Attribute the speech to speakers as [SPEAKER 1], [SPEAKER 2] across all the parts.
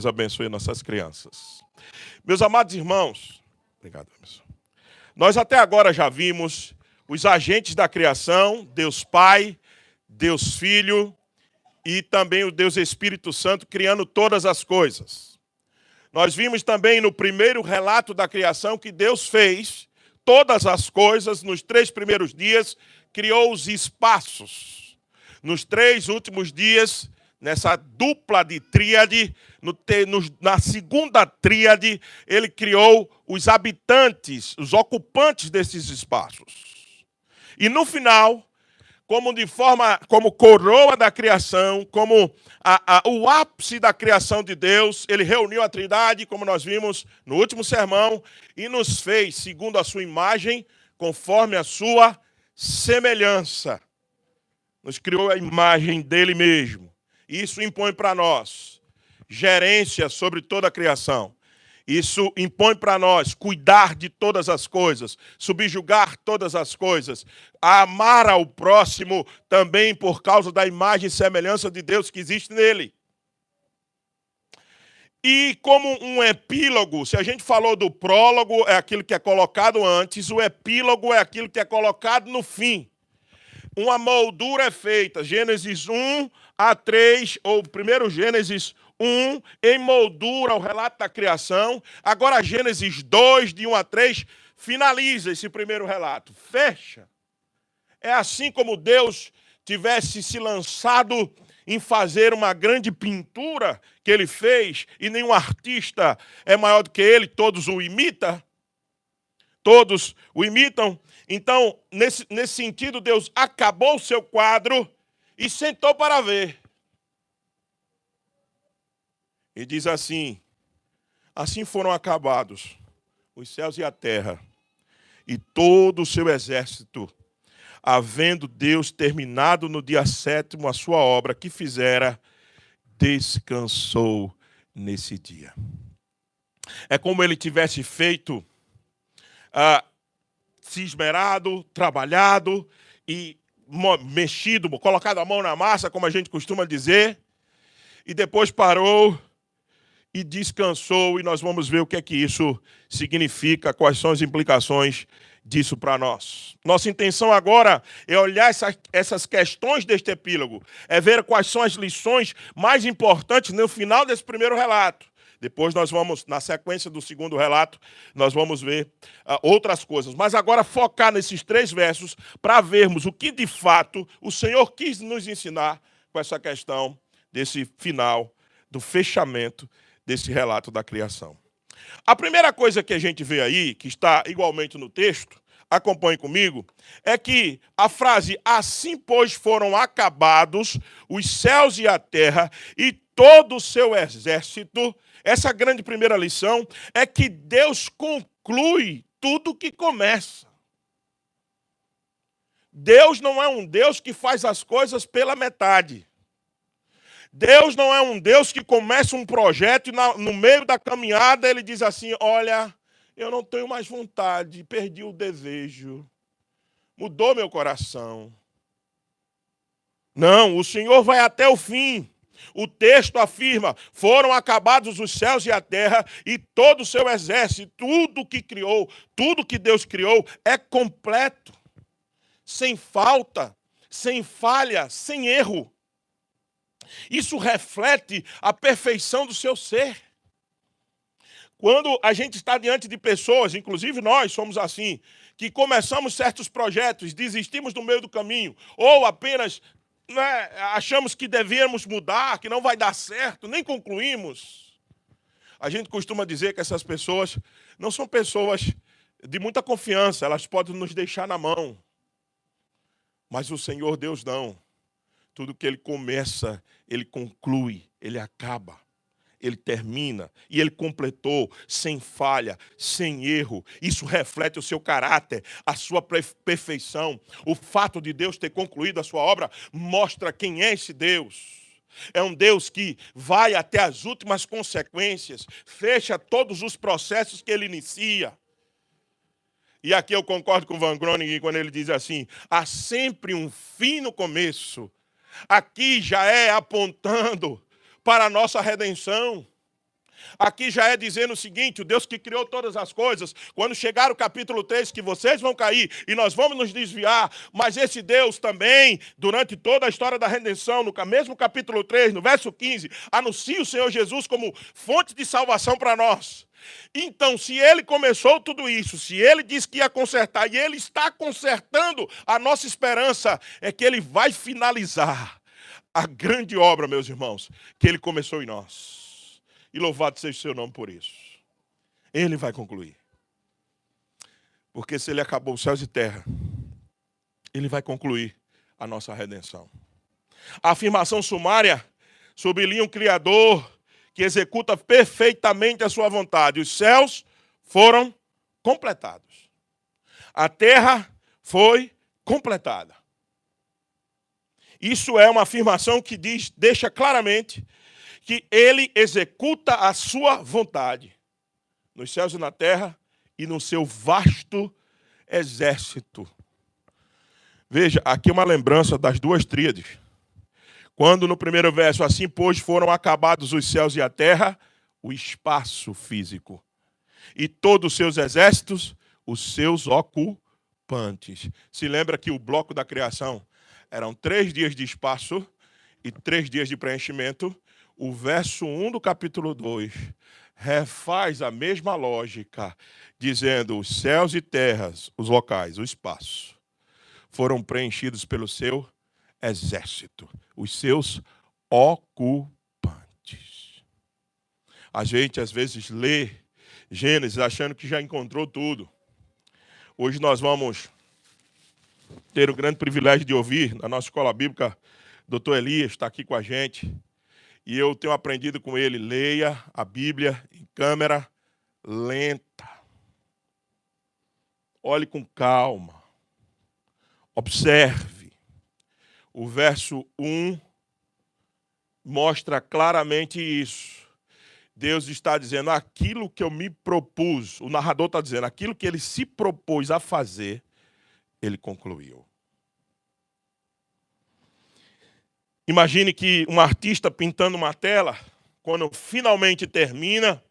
[SPEAKER 1] Deus abençoe nossas crianças. Meus amados irmãos, obrigado, Emerson. Nós até agora já vimos os agentes da criação, Deus Pai, Deus Filho e também o Deus Espírito Santo criando todas as coisas. Nós vimos também no primeiro relato da criação que Deus fez todas as coisas nos 3 primeiros dias, criou os espaços. Nos 3 últimos dias, nessa dupla de tríade, na segunda tríade, ele criou os habitantes, os ocupantes desses espaços. E no final, como coroa da criação, como o ápice da criação de Deus, ele reuniu a Trindade, como nós vimos no último sermão, e nos fez segundo a sua imagem, conforme a sua semelhança. Nos criou a imagem dele mesmo. Isso impõe para nós gerência sobre toda a criação. Isso impõe para nós cuidar de todas as coisas, subjugar todas as coisas, amar ao próximo também por causa da imagem e semelhança de Deus que existe nele. E como um epílogo, se a gente falou do prólogo, é aquilo que é colocado antes, o epílogo é aquilo que é colocado no fim. Uma moldura é feita, Gênesis 1 a 3, ou primeiro Gênesis 1, em moldura, o relato da criação. Agora Gênesis 2, de 1 a 3, finaliza esse primeiro relato, fecha. É assim como Deus tivesse se lançado em fazer uma grande pintura que ele fez, e nenhum artista é maior do que ele, todos o imitam. Todos o imitam. Então, nesse sentido, Deus acabou o seu quadro e sentou para ver. E diz assim: assim foram acabados os céus e a terra, e todo o seu exército, havendo Deus terminado no dia 7º a sua obra que fizera, descansou nesse dia. É como ele tivesse feito, se esmerado, trabalhado e mexido, colocado a mão na massa, como a gente costuma dizer, e depois parou e descansou, e nós vamos ver o que é que isso significa, quais são as implicações disso para nós. Nossa intenção agora é olhar essas questões deste epílogo, é ver quais são as lições mais importantes no final desse primeiro relato. Depois nós vamos, na sequência do segundo relato, nós vamos ver outras coisas. Mas agora focar nesses 3 versos para vermos o que de fato o Senhor quis nos ensinar com essa questão desse final, do fechamento desse relato da criação. A primeira coisa que a gente vê aí, que está igualmente no texto, acompanhe comigo, é que a frase assim pois foram acabados os céus e a terra e todo o seu exército. Essa grande primeira lição é que Deus conclui tudo que começa. Deus não é um Deus que faz as coisas pela metade. Deus não é um Deus que começa um projeto e no meio da caminhada ele diz assim: olha, eu não tenho mais vontade, perdi o desejo, mudou meu coração. Não, o Senhor vai até o fim. O texto afirma: foram acabados os céus e a terra e todo o seu exército, tudo que criou, tudo que Deus criou é completo, sem falta, sem falha, sem erro. Isso reflete a perfeição do seu ser. Quando a gente está diante de pessoas, inclusive nós somos assim, que começamos certos projetos, desistimos no meio do caminho, ou apenas achamos que devíamos mudar, que não vai dar certo, nem concluímos. A gente costuma dizer que essas pessoas não são pessoas de muita confiança, elas podem nos deixar na mão. Mas o Senhor Deus não. Tudo que ele começa, ele conclui, ele acaba, ele termina. E ele completou sem falha, sem erro. Isso reflete o seu caráter, a sua perfeição. O fato de Deus ter concluído a sua obra mostra quem é esse Deus. É um Deus que vai até as últimas consequências, fecha todos os processos que ele inicia. E aqui eu concordo com Van Groningen quando ele diz assim: há sempre um fim no começo. Aqui já é apontando para a nossa redenção. Aqui já é dizendo o seguinte: o Deus que criou todas as coisas, quando chegar o capítulo 3, que vocês vão cair e nós vamos nos desviar, mas esse Deus também, durante toda a história da redenção, no mesmo capítulo 3, no verso 15, anuncia o Senhor Jesus como fonte de salvação para nós. Então, se ele começou tudo isso, se ele disse que ia consertar, e ele está consertando, a nossa esperança é que ele vai finalizar a grande obra, meus irmãos, que ele começou em nós. E louvado seja o seu nome por isso. Ele vai concluir. Porque se ele acabou os céus e terra, ele vai concluir a nossa redenção. A afirmação sumária sublinha um Criador que executa perfeitamente a sua vontade. Os céus foram completados. A terra foi completada. Isso é uma afirmação que deixa claramente que ele executa a sua vontade nos céus e na terra e no seu vasto exército. Veja, aqui uma lembrança das duas tríades. Quando no primeiro verso, assim pois foram acabados os céus e a terra, o espaço físico, e todos os seus exércitos, os seus ocupantes. Se lembra que o bloco da criação eram 3 dias de espaço e 3 dias de preenchimento. O verso 1 do capítulo 2 refaz a mesma lógica, dizendo: os céus e terras, os locais, o espaço, foram preenchidos pelo seu exército, os seus ocupantes. A gente, às vezes, lê Gênesis achando que já encontrou tudo. Hoje nós vamos ter o grande privilégio de ouvir, na nossa escola bíblica, Dr. Elias está aqui com a gente. E eu tenho aprendido com ele: leia a Bíblia em câmera lenta. Olhe com calma. Observe. O verso 1 mostra claramente isso. Deus está dizendo: aquilo que eu me propus, o narrador está dizendo, aquilo que ele se propôs a fazer, ele concluiu. Imagine que um artista pintando uma tela, quando finalmente termina,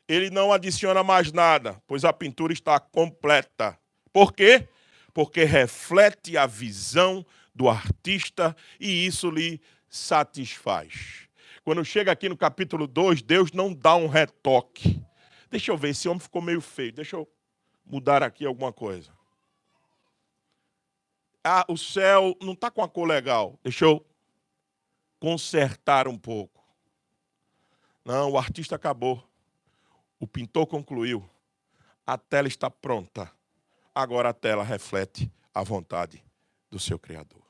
[SPEAKER 1] ele não adiciona mais nada, pois a pintura está completa. Por quê? Porque reflete a visão do artista e isso lhe satisfaz. Quando chega aqui no capítulo 2, Deus não dá um retoque. Deixa eu ver, esse homem ficou meio feio. Deixa eu mudar aqui alguma coisa. Ah, o céu não está com a cor legal. Deixa eu consertar um pouco. Não, o artista acabou. O pintor concluiu. A tela está pronta. Agora a tela reflete a vontade do seu Criador.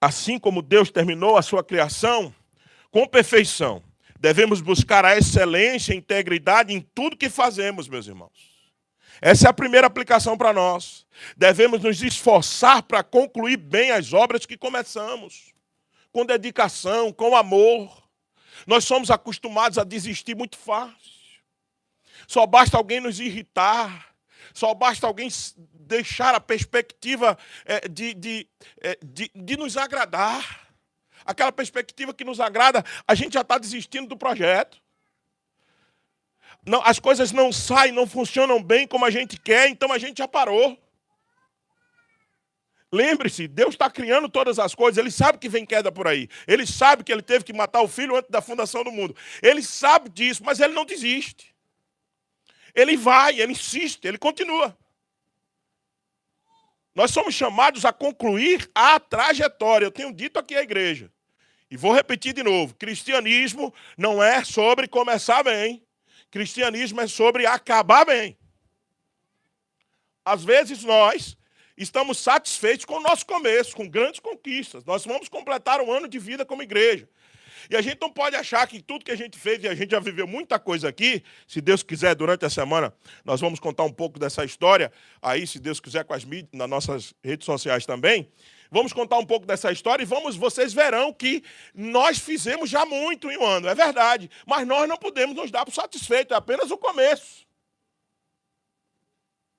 [SPEAKER 1] Assim como Deus terminou a sua criação com perfeição, devemos buscar a excelência e a integridade em tudo que fazemos, meus irmãos. Essa é a primeira aplicação para nós. Devemos nos esforçar para concluir bem as obras que começamos, com dedicação, com amor. Nós somos acostumados a desistir muito fácil. Só basta alguém nos irritar, só basta alguém deixar a perspectiva de nos agradar. Aquela perspectiva que nos agrada, a gente já está desistindo do projeto. Não, as coisas não saem, não funcionam bem como a gente quer, então a gente já parou. Lembre-se, Deus está criando todas as coisas, Ele sabe que vem queda por aí. Ele sabe que Ele teve que matar o filho antes da fundação do mundo. Ele sabe disso, mas Ele não desiste. Ele vai, Ele insiste, Ele continua. Nós somos chamados a concluir a trajetória. Eu tenho dito aqui à igreja, e vou repetir de novo: cristianismo não é sobre começar bem. Cristianismo é sobre acabar bem. Às vezes nós estamos satisfeitos com o nosso começo, com grandes conquistas. Nós vamos completar um ano de vida como igreja. E a gente não pode achar que tudo que a gente fez, e a gente já viveu muita coisa aqui, se Deus quiser, durante a semana, nós vamos contar um pouco dessa história, aí, se Deus quiser, com as mídias, nas nossas redes sociais também. Vamos contar um pouco dessa história e vocês verão que nós fizemos já muito em um ano, é verdade. Mas nós não podemos nos dar por satisfeitos, é apenas o começo.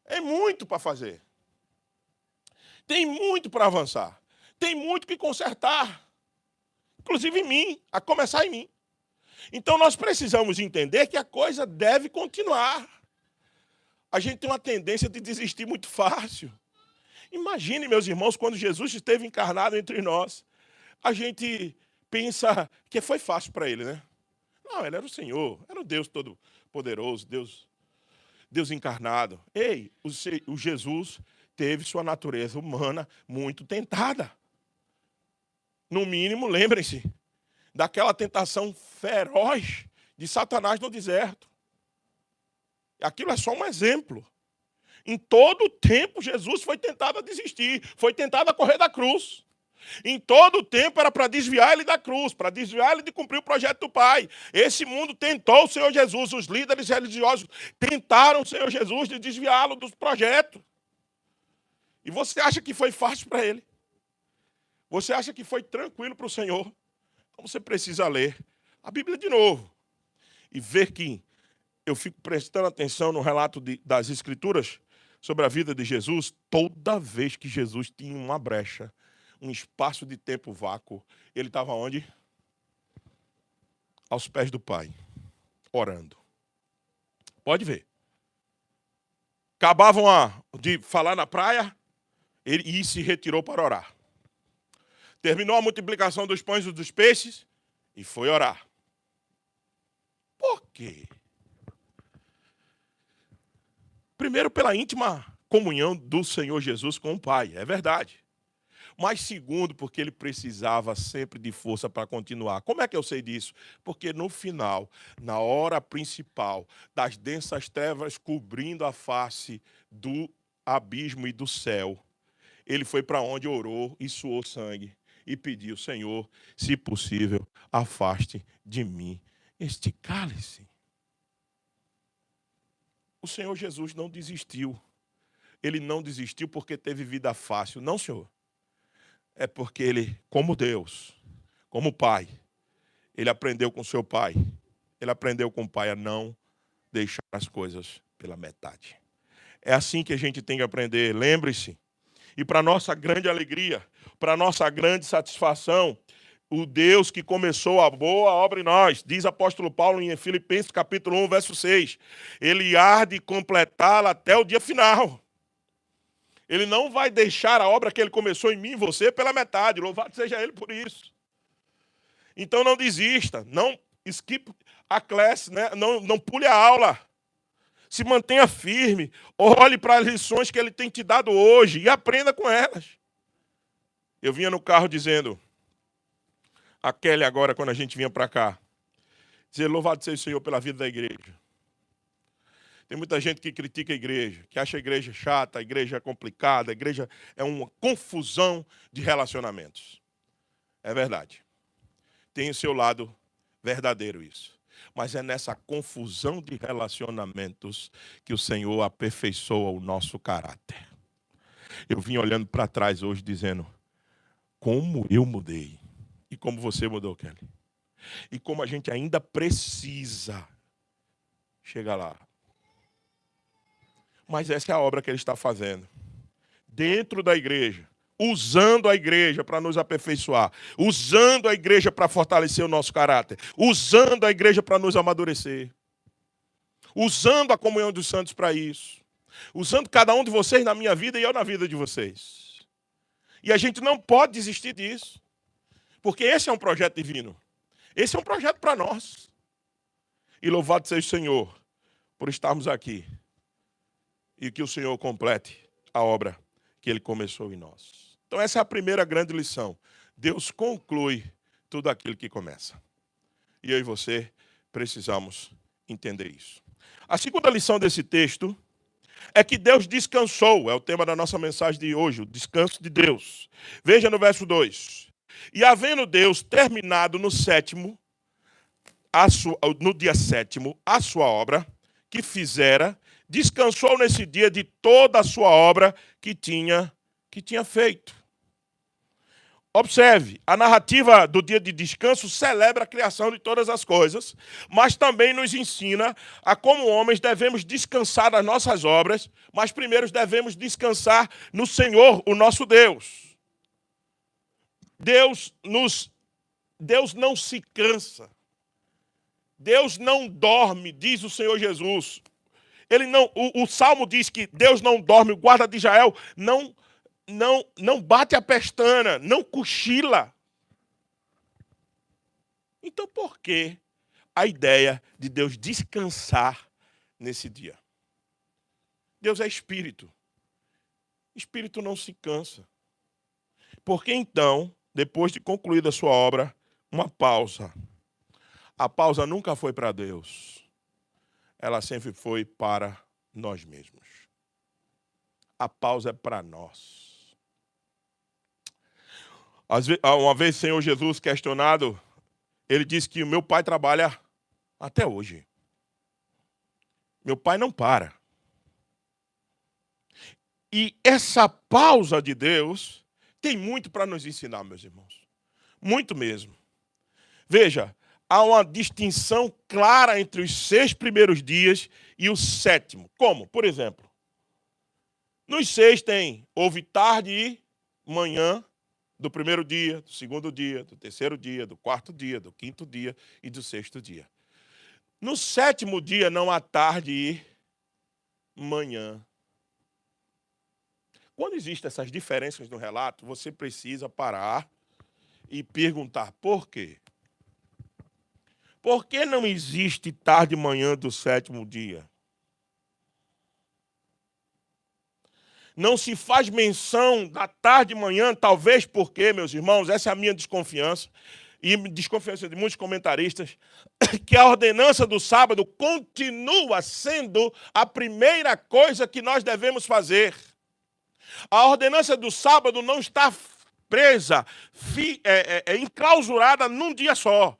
[SPEAKER 1] É muito para fazer. Tem muito para avançar. Tem muito que consertar. Inclusive em mim, a começar em mim. Então nós precisamos entender que a coisa deve continuar. A gente tem uma tendência de desistir muito fácil. Imagine, meus irmãos, quando Jesus esteve encarnado entre nós, a gente pensa que foi fácil para ele, né? Não, ele era o Senhor, era o Deus Todo-Poderoso, Deus encarnado. Ei, o Jesus teve sua natureza humana muito tentada. No mínimo, lembrem-se daquela tentação feroz de Satanás no deserto. Aquilo é só um exemplo. Em todo o tempo, Jesus foi tentado a desistir, foi tentado a correr da cruz. Em todo o tempo era para desviar ele da cruz, para desviar ele de cumprir o projeto do Pai. Esse mundo tentou o Senhor Jesus, os líderes religiosos tentaram o Senhor Jesus de desviá-lo dos projetos. E você acha que foi fácil para ele? Você acha que foi tranquilo para o Senhor? Então você precisa ler a Bíblia de novo e ver que eu fico prestando atenção no relato das Escrituras sobre a vida de Jesus. Toda vez que Jesus tinha uma brecha, um espaço de tempo vácuo, ele estava onde? Aos pés do Pai, orando. Pode ver. Acabavam de falar na praia, ele se retirou para orar. Terminou a multiplicação dos pães e dos peixes e foi orar. Por quê? Primeiro, pela íntima comunhão do Senhor Jesus com o Pai, é verdade. Mas segundo, porque ele precisava sempre de força para continuar. Como é que eu sei disso? Porque no final, na hora principal, das densas trevas cobrindo a face do abismo e do céu, ele foi para onde orou e suou sangue e pediu: Senhor, se possível, afaste de mim este cálice. O Senhor Jesus não desistiu. Ele não desistiu porque teve vida fácil. Não, Senhor. É porque ele, como Deus, como Pai, ele aprendeu com seu Pai. Ele aprendeu com o Pai a não deixar as coisas pela metade. É assim que a gente tem que aprender. Lembre-se. E para nossa grande alegria, para nossa grande satisfação, o Deus que começou a boa obra em nós, diz o apóstolo Paulo em Filipenses capítulo 1, verso 6, ele há de completá-la até o dia final. Ele não vai deixar a obra que ele começou em mim e você pela metade. Louvado seja ele por isso. Então não desista, não skip a classe, né? Não pule a aula. Se mantenha firme, olhe para as lições que ele tem te dado hoje e aprenda com elas. Eu vinha no carro dizendo, a Kelly agora, quando a gente vinha para cá, dizer: louvado seja o Senhor pela vida da igreja. Tem muita gente que critica a igreja, que acha a igreja chata, a igreja é complicada, a igreja é uma confusão de relacionamentos. É verdade. Tem o seu lado verdadeiro isso. Mas é nessa confusão de relacionamentos que o Senhor aperfeiçoa o nosso caráter. Eu vim olhando para trás hoje dizendo: como eu mudei. E como você mudou, Kelly. E como a gente ainda precisa chegar lá. Mas essa é a obra que ele está fazendo. Dentro da igreja. Usando a igreja para nos aperfeiçoar. Usando a igreja para fortalecer o nosso caráter. Usando a igreja para nos amadurecer. Usando a comunhão dos santos para isso. Usando cada um de vocês na minha vida e eu na vida de vocês. E a gente não pode desistir disso. Porque esse é um projeto divino. Esse é um projeto para nós. E louvado seja o Senhor por estarmos aqui. E que o Senhor complete a obra que Ele começou em nós. Então essa é a primeira grande lição. Deus conclui tudo aquilo que começa. E eu e você precisamos entender isso. A segunda lição desse texto é que Deus descansou. É o tema da nossa mensagem de hoje, o descanso de Deus. Veja no verso 2. E havendo Deus terminado no dia sétimo, a sua obra que fizera, descansou nesse dia de toda a sua obra que tinha feito. Observe, a narrativa do dia de descanso celebra a criação de todas as coisas, mas também nos ensina a como homens devemos descansar das nossas obras, mas primeiro devemos descansar no Senhor, o nosso Deus. Deus não se cansa. Deus não dorme, diz o Senhor Jesus. Ele não, o Salmo diz que Deus não dorme, o guarda de Israel não bate a pestana, não cochila. Então por que a ideia de Deus descansar nesse dia? Deus é espírito. Espírito não se cansa. Porque então, depois de concluída a sua obra, uma pausa. A pausa nunca foi para Deus. Ela sempre foi para nós mesmos. A pausa é para nós. Uma vez o Senhor Jesus questionado, ele disse que o meu pai trabalha até hoje. Meu pai não para. E essa pausa de Deus tem muito para nos ensinar, meus irmãos. Muito mesmo. Veja, há uma distinção clara entre os 6 primeiros dias e o 7º. Como? Por exemplo, nos 6 houve tarde e manhã do primeiro dia, do segundo dia, do terceiro dia, do quarto dia, do quinto dia e do 6º dia. No 7º dia não há tarde e manhã. Quando existem essas diferenças no relato, você precisa parar e perguntar por quê? Por que não existe tarde e manhã do 7º dia? Não se faz menção da tarde e manhã, talvez porque, meus irmãos, essa é a minha desconfiança, e desconfiança de muitos comentaristas, que a ordenança do sábado continua sendo a primeira coisa que nós devemos fazer. A ordenança do sábado não está presa, enclausurada num dia só.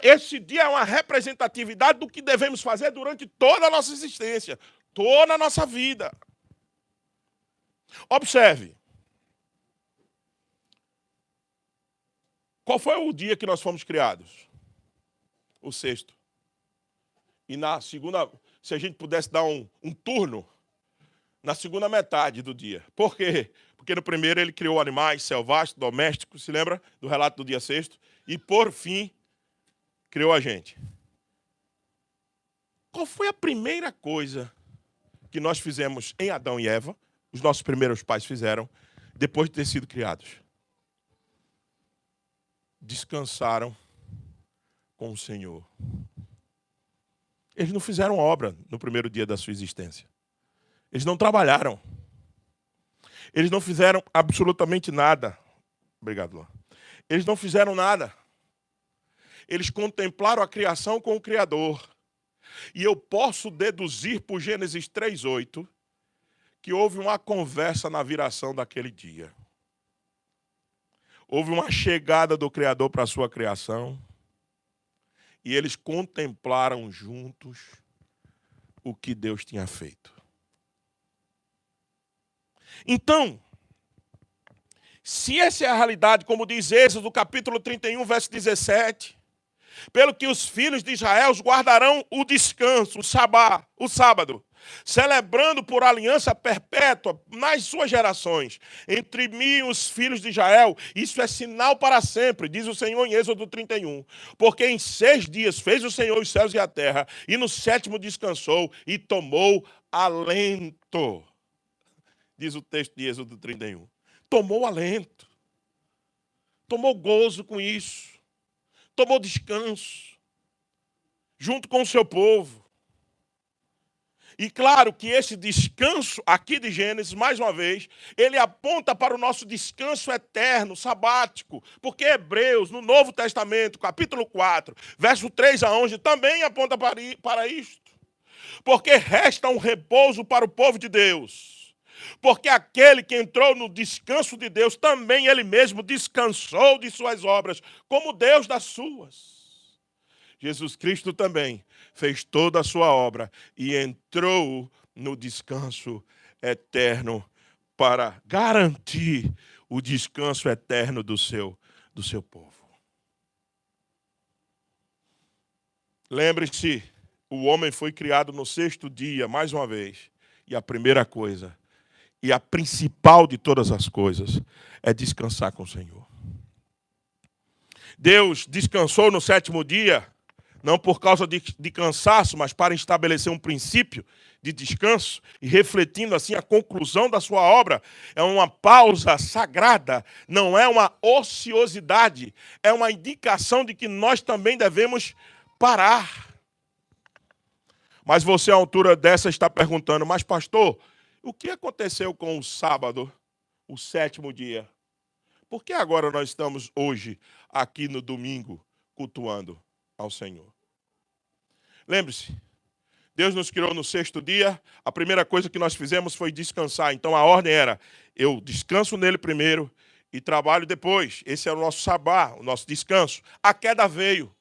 [SPEAKER 1] Esse dia é uma representatividade do que devemos fazer durante toda a nossa existência, toda a nossa vida. Observe. Qual foi o dia que nós fomos criados? O 6º. E na segunda, se a gente pudesse dar um turno, na segunda metade do dia. Por quê? Porque no primeiro ele criou animais selvagens, domésticos, se lembra do relato do dia 6º? E por fim, criou a gente. Qual foi a primeira coisa que nós fizemos em Adão e Eva, os nossos primeiros pais fizeram, depois de ter sido criados? Descansaram com o Senhor. Eles não fizeram obra no primeiro dia da sua existência. Eles não trabalharam. Eles não fizeram absolutamente nada. Obrigado, Luan. Eles não fizeram nada. Eles contemplaram a criação com o Criador. E eu posso deduzir por Gênesis 3:8 que houve uma conversa na viração daquele dia. Houve uma chegada do Criador para a sua criação. E eles contemplaram juntos o que Deus tinha feito. Então, se essa é a realidade, como diz Êxodo, capítulo 31, verso 17, pelo que os filhos de Israel guardarão o descanso, o sábado, celebrando por aliança perpétua nas suas gerações, entre mim e os filhos de Israel, isso é sinal para sempre, diz o Senhor em Êxodo 31, porque em 6 dias fez o Senhor os céus e a terra, e no 7º descansou e tomou alento. Diz o texto de Êxodo 31. Tomou alento. Tomou gozo com isso. Tomou descanso. Junto com o seu povo. E claro que esse descanso aqui de Gênesis, mais uma vez, ele aponta para o nosso descanso eterno, sabático. Porque Hebreus, no Novo Testamento, capítulo 4, verso 3 a 11, também aponta para isto. Porque resta um repouso para o povo de Deus. Porque aquele que entrou no descanso de Deus, também ele mesmo descansou de suas obras, como Deus das suas. Jesus Cristo também fez toda a sua obra e entrou no descanso eterno para garantir o descanso eterno do seu povo. Lembre-se, o homem foi criado no 6º dia, mais uma vez, e a primeira coisa, e a principal de todas as coisas, é descansar com o Senhor. Deus descansou no 7º dia, não por causa de cansaço, mas para estabelecer um princípio de descanso e refletindo assim a conclusão da sua obra. É uma pausa sagrada, não é uma ociosidade, é uma indicação de que nós também devemos parar. Mas você, à altura dessa, está perguntando, mas pastor, o que aconteceu com o sábado, o 7º dia? Por que agora nós estamos hoje, aqui no domingo, cultuando ao Senhor? Lembre-se, Deus nos criou no 6º dia, a primeira coisa que nós fizemos foi descansar. Então a ordem era, eu descanso nele primeiro e trabalho depois. Esse era o nosso sabá, o nosso descanso. A queda veio.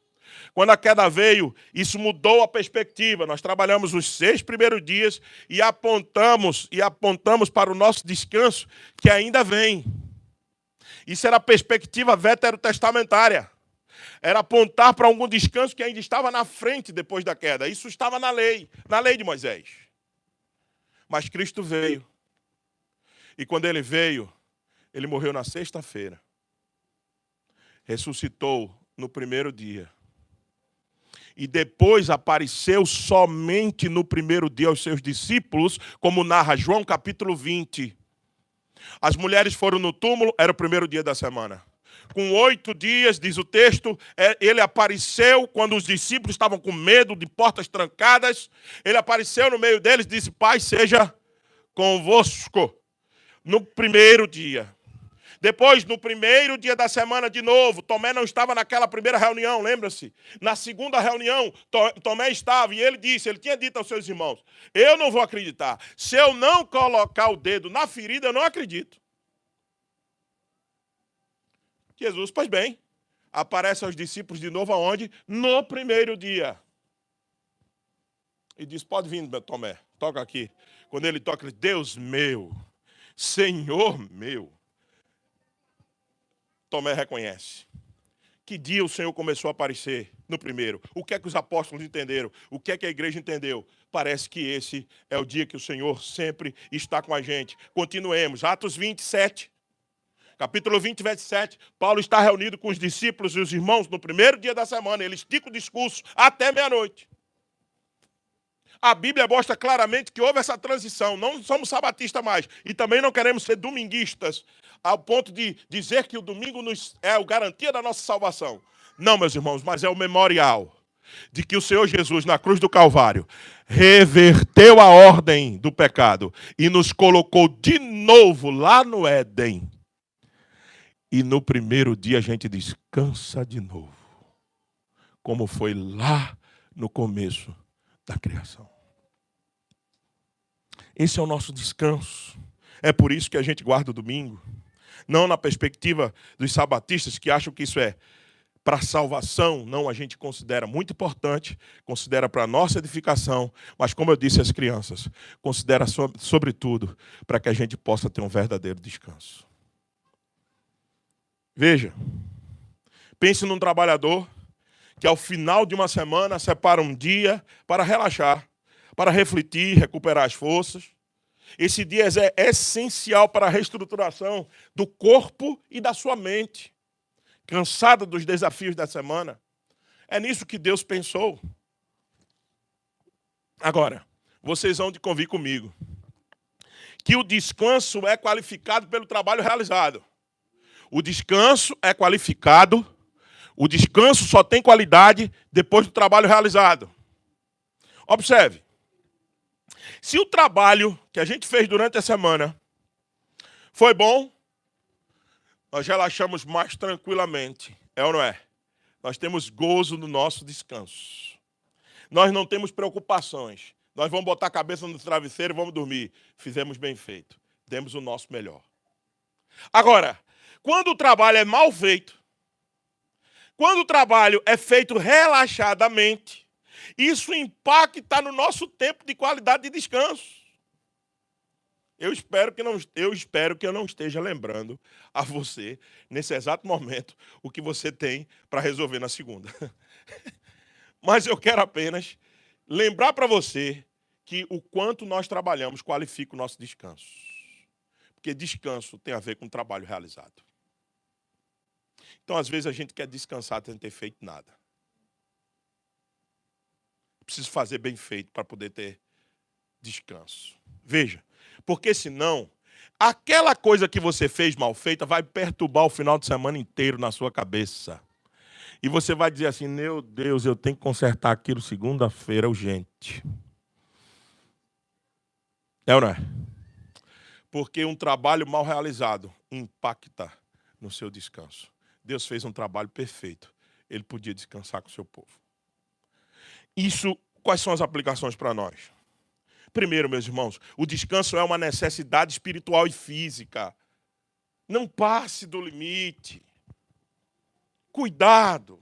[SPEAKER 1] Quando a queda veio, isso mudou a perspectiva. Nós trabalhamos os 6 primeiros dias e apontamos para o nosso descanso que ainda vem. Isso era a perspectiva veterotestamentária. Era apontar para algum descanso que ainda estava na frente depois da queda. Isso estava na lei de Moisés. Mas Cristo veio. E quando ele veio, ele morreu na sexta-feira. Ressuscitou no primeiro dia. E depois apareceu somente no primeiro dia aos seus discípulos, como narra João capítulo 20. As mulheres foram no túmulo, era o primeiro dia da semana. Com 8 dias, diz o texto, ele apareceu quando os discípulos estavam com medo de portas trancadas. Ele apareceu no meio deles e disse, paz seja convosco. No primeiro dia. Depois, no primeiro dia da semana de novo, Tomé não estava naquela primeira reunião, lembra-se? Na segunda reunião, Tomé estava e ele tinha dito aos seus irmãos, eu não vou acreditar. Se eu não colocar o dedo na ferida, eu não acredito. Jesus, pois bem, aparece aos discípulos de novo aonde? No primeiro dia. E diz, pode vir, Tomé, toca aqui. Quando ele toca, ele diz, Deus meu, Senhor meu. Tomé reconhece. Que dia o Senhor começou a aparecer? No primeiro. O que é que os apóstolos entenderam? O que é que a igreja entendeu? Parece que esse é o dia que o Senhor sempre está com a gente. Continuemos. Atos 27. Capítulo 20, verso 7. Paulo está reunido com os discípulos e os irmãos no primeiro dia da semana. Ele estica o discurso até meia-noite. A Bíblia mostra claramente que houve essa transição. Não somos sabatistas mais. E também não queremos ser dominguistas, ao ponto de dizer que o domingo é a garantia da nossa salvação. Não, meus irmãos, mas é o memorial de que o Senhor Jesus, na cruz do Calvário, reverteu a ordem do pecado e nos colocou de novo lá no Éden. E no primeiro dia a gente descansa de novo, como foi lá no começo da criação. Esse é o nosso descanso. É por isso que a gente guarda o domingo. Não na perspectiva dos sabatistas que acham que isso é para salvação. Não, a gente considera muito importante, considera para a nossa edificação, mas como eu disse às crianças, considera sobretudo para que a gente possa ter um verdadeiro descanso. Veja, pense num trabalhador que ao final de uma semana separa um dia para relaxar, para refletir, recuperar as forças. Esse dia é essencial para a reestruturação do corpo e da sua mente. Cansada dos desafios da semana. É nisso que Deus pensou. Agora, vocês vão de convir comigo que o descanso é qualificado pelo trabalho realizado. O descanso é qualificado, o descanso só tem qualidade depois do trabalho realizado. Observe. Se o trabalho que a gente fez durante a semana foi bom, nós relaxamos mais tranquilamente. É ou não é? Nós temos gozo no nosso descanso. Nós não temos preocupações. Nós vamos botar a cabeça no travesseiro e vamos dormir. Fizemos bem feito. Demos o nosso melhor. Agora, quando o trabalho é mal feito, quando o trabalho é feito relaxadamente, isso impacta no nosso tempo de qualidade de descanso. Eu espero que eu não esteja lembrando a você, nesse exato momento, o que você tem para resolver na segunda. Mas eu quero apenas lembrar para você que o quanto nós trabalhamos qualifica o nosso descanso. Porque descanso tem a ver com trabalho realizado. Então, às vezes, a gente quer descansar sem ter feito nada. preciso fazer bem feito para poder ter descanso. Veja, porque senão, aquela coisa que você fez mal feita vai perturbar o final de semana inteiro na sua cabeça. E você vai dizer assim, meu Deus, eu tenho que consertar aquilo segunda-feira urgente. É ou não é? Porque um trabalho mal realizado impacta no seu descanso. Deus fez um trabalho perfeito. Ele podia descansar com o seu povo. Isso, quais são as aplicações para nós? Primeiro, meus irmãos, o descanso é uma necessidade espiritual e física. Não passe do limite. Cuidado.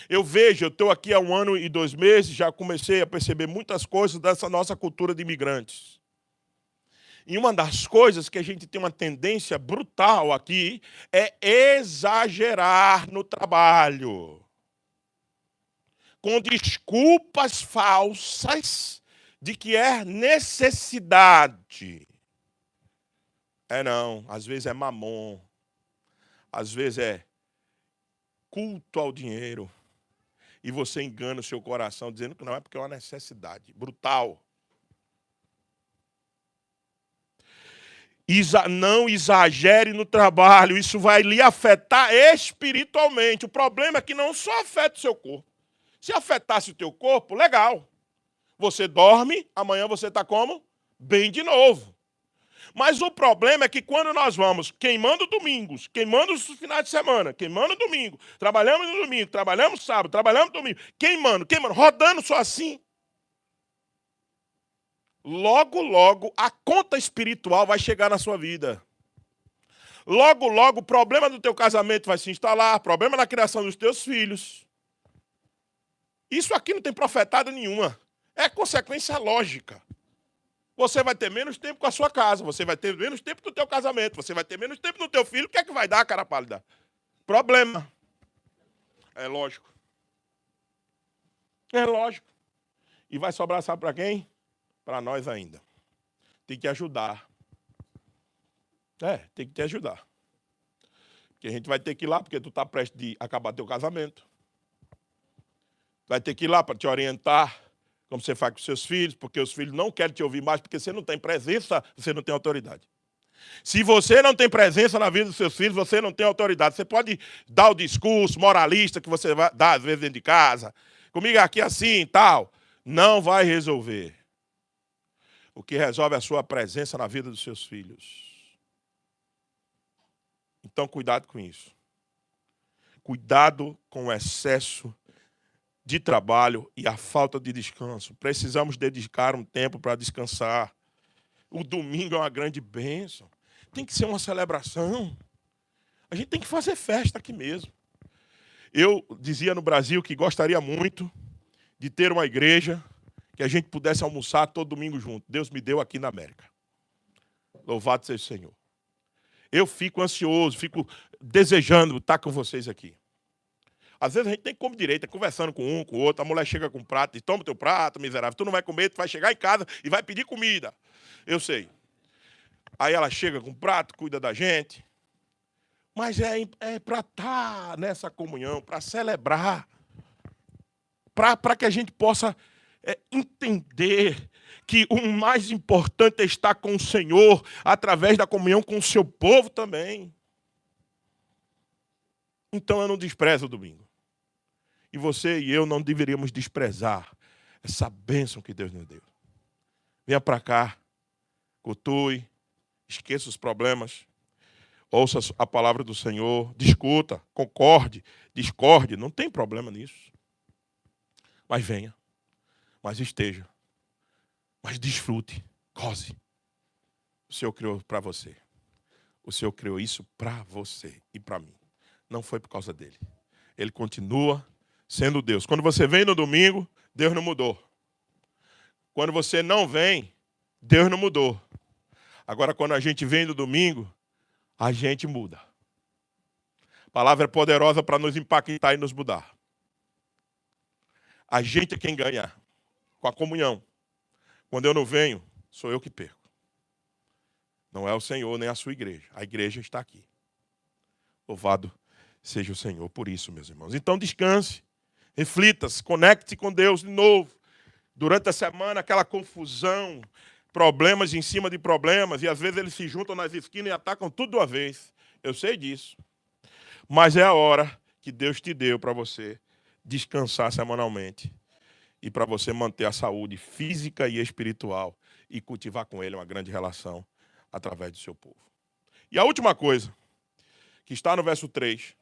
[SPEAKER 1] Eu estou aqui há 1 ano e 2 meses, já comecei a perceber muitas coisas dessa nossa cultura de imigrantes. E uma das coisas que a gente tem uma tendência brutal aqui é exagerar no trabalho. Com desculpas falsas de que é necessidade. Não, às vezes é mamon, às vezes é culto ao dinheiro. E você engana o seu coração dizendo que não é porque é uma necessidade. Brutal. Não exagere no trabalho, isso vai lhe afetar espiritualmente. O problema é que não só afeta o seu corpo. Se afetasse o teu corpo, legal. Você dorme, amanhã você está como? Bem de novo. Mas o problema é que quando nós vamos queimando domingos, queimando os finais de semana, queimando domingo, trabalhamos no domingo, trabalhamos sábado, trabalhamos domingo, queimando, rodando só assim, logo, logo, a conta espiritual vai chegar na sua vida. Logo, logo, o problema do teu casamento vai se instalar, problema na criação dos teus filhos. Isso aqui não tem profetada nenhuma. É consequência lógica. Você vai ter menos tempo com a sua casa, você vai ter menos tempo no teu casamento, você vai ter menos tempo no teu filho. O que é que vai dar, cara pálida? Problema. É lógico. É lógico. E vai sobrar, sabe para quem? Para nós ainda. Tem que ajudar. Tem que te ajudar. Porque a gente vai ter que ir lá, porque tu está prestes a acabar teu casamento. Vai ter que ir lá para te orientar como você faz com seus filhos, porque os filhos não querem te ouvir mais, porque você não tem presença, você não tem autoridade. Se você não tem presença na vida dos seus filhos, você não tem autoridade. Você pode dar o discurso moralista que você vai dar às vezes dentro de casa. Comigo aqui assim e tal. Não vai resolver. O que resolve é a sua presença na vida dos seus filhos. Então, cuidado com isso. Cuidado com o excesso de trabalho e a falta de descanso. Precisamos dedicar um tempo para descansar. O domingo é uma grande bênção. Tem que ser uma celebração. A gente tem que fazer festa aqui mesmo. Eu dizia no Brasil que gostaria muito de ter uma igreja que a gente pudesse almoçar todo domingo junto. Deus me deu aqui na América. Louvado seja o Senhor. Eu fico ansioso, fico desejando estar com vocês aqui. Às vezes a gente nem come direito, conversando com um, com o outro, a mulher chega com um prato, diz, toma o teu prato, miserável, tu não vai comer, tu vai chegar em casa e vai pedir comida. Eu sei. Aí ela chega com um prato, cuida da gente. Mas é para estar nessa comunhão, para celebrar, para que a gente possa entender que o mais importante é estar com o Senhor, através da comunhão com o seu povo também. Então eu não desprezo o domingo. E você e eu não deveríamos desprezar essa bênção que Deus nos deu. Venha para cá, cultue, esqueça os problemas, ouça a palavra do Senhor, discuta, concorde, discorde, não tem problema nisso. Mas venha, mas esteja, mas desfrute, goze. O Senhor criou para você. O Senhor criou isso para você e para mim. Não foi por causa dele. Ele continua sendo Deus. Quando você vem no domingo, Deus não mudou. Quando você não vem, Deus não mudou. Agora, quando a gente vem no domingo, a gente muda. A palavra é poderosa para nos impactar e nos mudar. A gente é quem ganha com a comunhão. Quando eu não venho, sou eu que perco. Não é o Senhor nem a sua igreja. A igreja está aqui. Louvado seja o Senhor por isso, meus irmãos. Então descanse. Reflita, se conecte com Deus de novo. Durante a semana, aquela confusão, problemas em cima de problemas, e às vezes eles se juntam nas esquinas e atacam tudo de uma vez. Eu sei disso. Mas é a hora que Deus te deu para você descansar semanalmente e para você manter a saúde física e espiritual e cultivar com Ele uma grande relação através do seu povo. E a última coisa, que está no verso 3.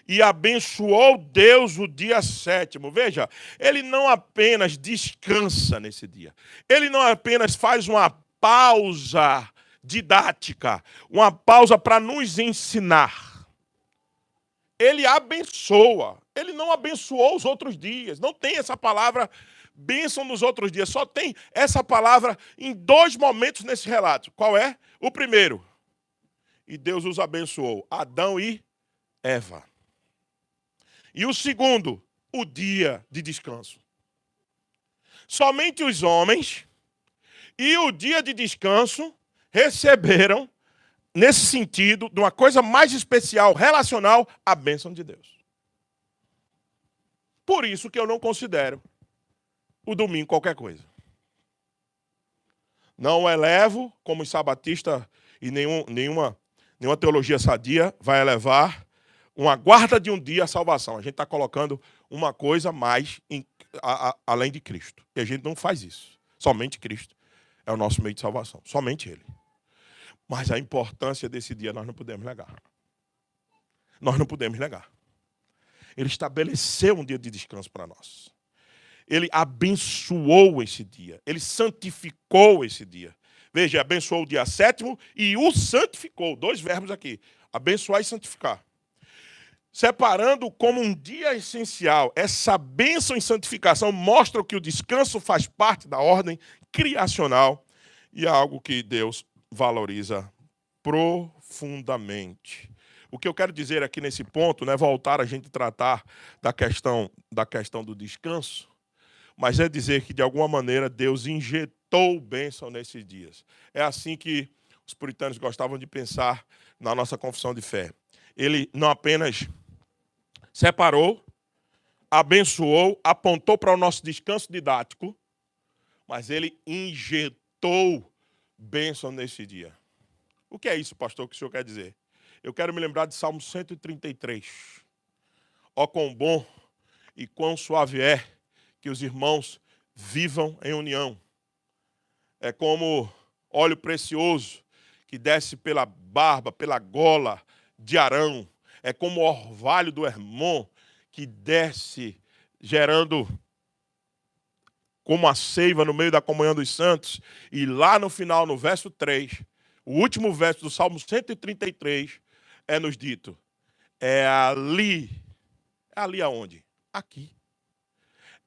[SPEAKER 1] E abençoou Deus o dia sétimo. Veja, ele não apenas descansa nesse dia. Ele não apenas faz uma pausa didática, uma pausa para nos ensinar. Ele abençoa. Ele não abençoou os outros dias. Não tem essa palavra bênção nos outros dias. Só tem essa palavra em 2 momentos nesse relato. Qual é? O primeiro. E Deus os abençoou. Adão e Eva. E o segundo, o dia de descanso. Somente os homens e o dia de descanso receberam, nesse sentido, de uma coisa mais especial, relacional, a bênção de Deus. Por isso que eu não considero o domingo qualquer coisa. Não elevo, como os sabatistas e nenhuma teologia sadia vai elevar uma guarda de um dia a salvação. A gente está colocando uma coisa mais além de Cristo. E a gente não faz isso. Somente Cristo é o nosso meio de salvação. Somente Ele. Mas a importância desse dia nós não podemos negar. Nós não podemos negar. Ele estabeleceu um dia de descanso para nós. Ele abençoou esse dia. Ele santificou esse dia. Veja, abençoou o dia sétimo e o santificou. 2 verbos aqui. Abençoar e santificar. Separando como um dia essencial. Essa bênção e santificação mostra que o descanso faz parte da ordem criacional e é algo que Deus valoriza profundamente. O que eu quero dizer aqui nesse ponto não é voltar a gente tratar da questão do descanso, mas é dizer que, de alguma maneira, Deus injetou bênção nesses dias. É assim que os puritanos gostavam de pensar na nossa confissão de fé. Ele não apenas separou, abençoou, apontou para o nosso descanso didático, mas ele injetou bênção nesse dia. O que é isso, pastor, que o senhor quer dizer? Eu quero me lembrar de Salmo 133. Ó, quão bom e quão suave é que os irmãos vivam em união. É como óleo precioso que desce pela barba, pela gola de Arão. É como o orvalho do Hermon que desce, gerando como a seiva no meio da comunhão dos santos. E lá no final, no verso 3, o último verso do Salmo 133, é nos dito, é ali aonde? Aqui.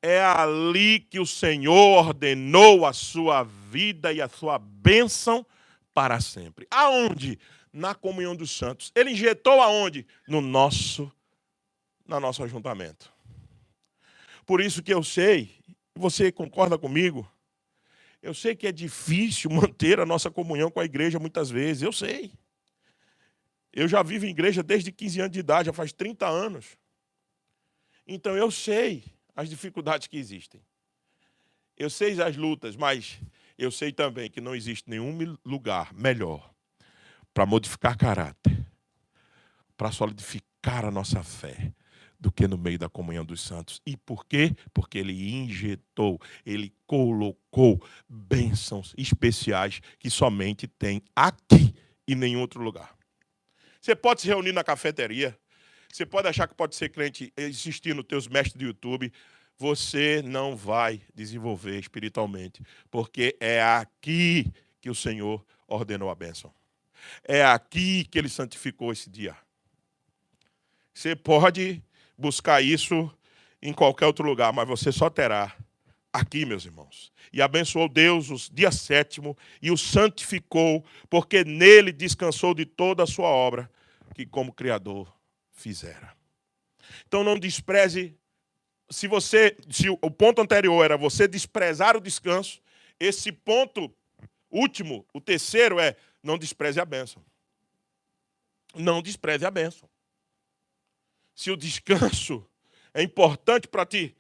[SPEAKER 1] É ali que o Senhor ordenou a sua vida e a sua bênção para sempre. Aonde? Na comunhão dos santos. Ele injetou aonde? No nosso ajuntamento. Por isso que eu sei, você concorda comigo? Eu sei que é difícil manter a nossa comunhão com a igreja muitas vezes, eu sei. Eu já vivo em igreja desde 15 anos de idade, já faz 30 anos. Então eu sei as dificuldades que existem. Eu sei as lutas, mas eu sei também que não existe nenhum lugar melhor para modificar caráter, para solidificar a nossa fé, do que no meio da comunhão dos santos. E por quê? Porque ele injetou, ele colocou bênçãos especiais que somente tem aqui e em nenhum outro lugar. Você pode se reunir na cafeteria, você pode achar que pode ser crente existir nos teus mestres do YouTube, você não vai desenvolver espiritualmente, porque é aqui que o Senhor ordenou a bênção. É aqui que ele santificou esse dia. Você pode buscar isso em qualquer outro lugar, mas você só terá aqui, meus irmãos. E abençoou Deus o dia sétimo e o santificou, porque nele descansou de toda a sua obra, que como Criador fizera. Então não despreze, se o ponto anterior era você desprezar o descanso, esse ponto último, o terceiro é, não despreze a bênção. Não despreze a bênção. Se o descanso é importante para te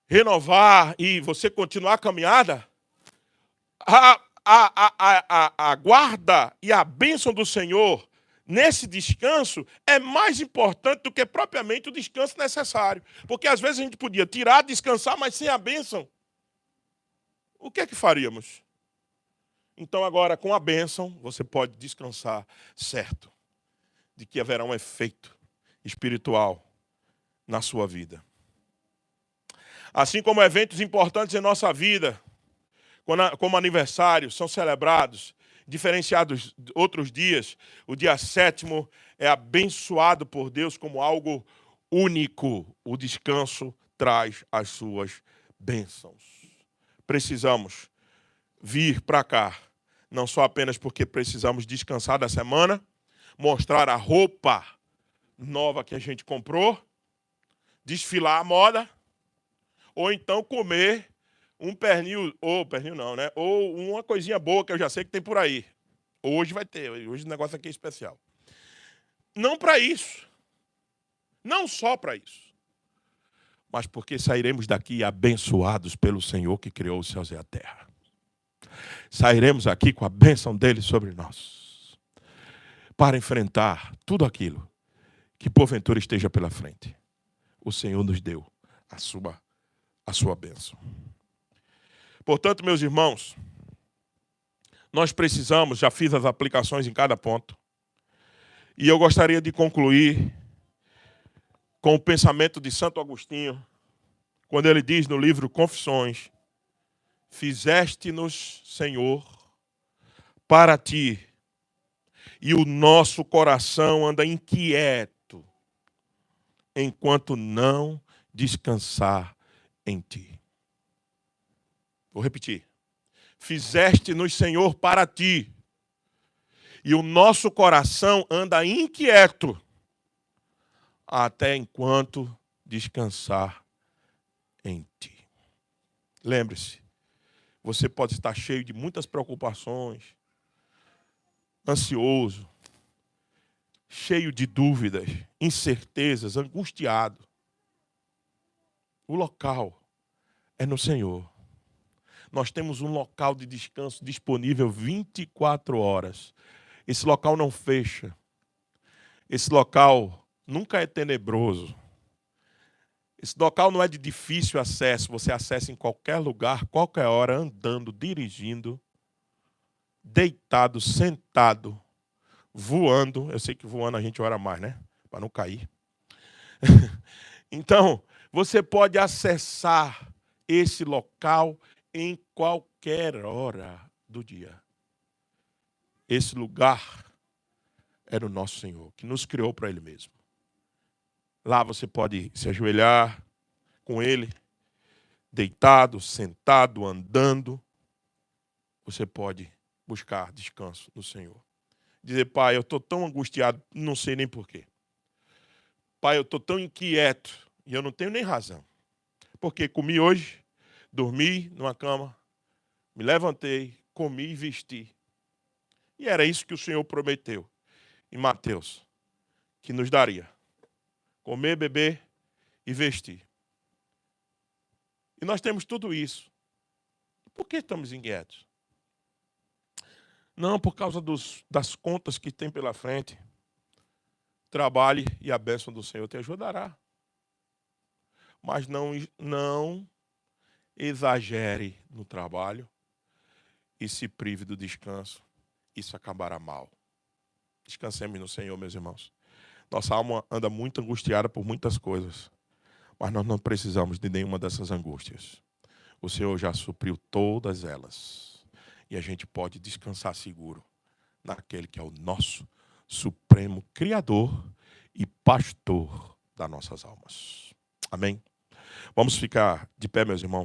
[SPEAKER 1] renovar e você continuar a caminhada, a guarda e a bênção do Senhor nesse descanso é mais importante do que propriamente o descanso necessário. Porque às vezes a gente podia tirar, descansar, mas sem a bênção, o que é que faríamos? Então agora, com a bênção, você pode descansar certo de que haverá um efeito espiritual na sua vida. Assim como eventos importantes em nossa vida, como aniversários, são celebrados, diferenciados de outros dias, o dia 7º é abençoado por Deus como algo único. O descanso traz as suas bênçãos. Precisamos vir para cá, não só apenas porque precisamos descansar da semana, mostrar a roupa nova que a gente comprou, desfilar a moda, ou então comer um pernil, ou pernil não, né? Ou uma coisinha boa que eu já sei que tem por aí. Hoje vai ter, hoje o negócio aqui é especial. Não para isso, não só para isso, mas porque sairemos daqui abençoados pelo Senhor que criou os céus e a terra. Sairemos aqui com a bênção dele sobre nós, para enfrentar tudo aquilo que porventura esteja pela frente. O Senhor nos deu a sua bênção. Portanto, meus irmãos, nós precisamos, já fiz as aplicações em cada ponto, e eu gostaria de concluir com o pensamento de Santo Agostinho, quando ele diz no livro Confissões: fizeste-nos, Senhor, para ti, e o nosso coração anda inquieto, enquanto não descansar em ti. Vou repetir. Fizeste-nos, Senhor, para ti, e o nosso coração anda inquieto, até enquanto descansar em ti. Lembre-se, você pode estar cheio de muitas preocupações, ansioso, cheio de dúvidas, incertezas, angustiado. O local é no Senhor. Nós temos um local de descanso disponível 24 horas. Esse local não fecha. Esse local nunca é tenebroso. Esse local não é de difícil acesso. Você acessa em qualquer lugar, qualquer hora, andando, dirigindo, deitado, sentado, voando. Eu sei que voando a gente ora mais, né? Para não cair. Então, você pode acessar esse local em qualquer hora do dia. Esse lugar era o nosso Senhor, que nos criou para Ele mesmo. Lá você pode se ajoelhar com Ele, deitado, sentado, andando. Você pode buscar descanso no Senhor. Dizer: Pai, eu estou tão angustiado, não sei nem porquê. Pai, eu estou tão inquieto e eu não tenho nem razão. Porque comi hoje, dormi numa cama, me levantei, comi e vesti. E era isso que o Senhor prometeu em Mateus, que nos daria: comer, beber e vestir. E nós temos tudo isso. Por que estamos inquietos? Não, por causa das contas que tem pela frente. Trabalhe e a bênção do Senhor te ajudará. Mas não exagere no trabalho e se prive do descanso. Isso acabará mal. Descansemos no Senhor, meus irmãos. Nossa alma anda muito angustiada por muitas coisas, mas nós não precisamos de nenhuma dessas angústias. O Senhor já supriu todas elas. E a gente pode descansar seguro naquele que é o nosso supremo Criador e pastor das nossas almas. Amém? Vamos ficar de pé, meus irmãos.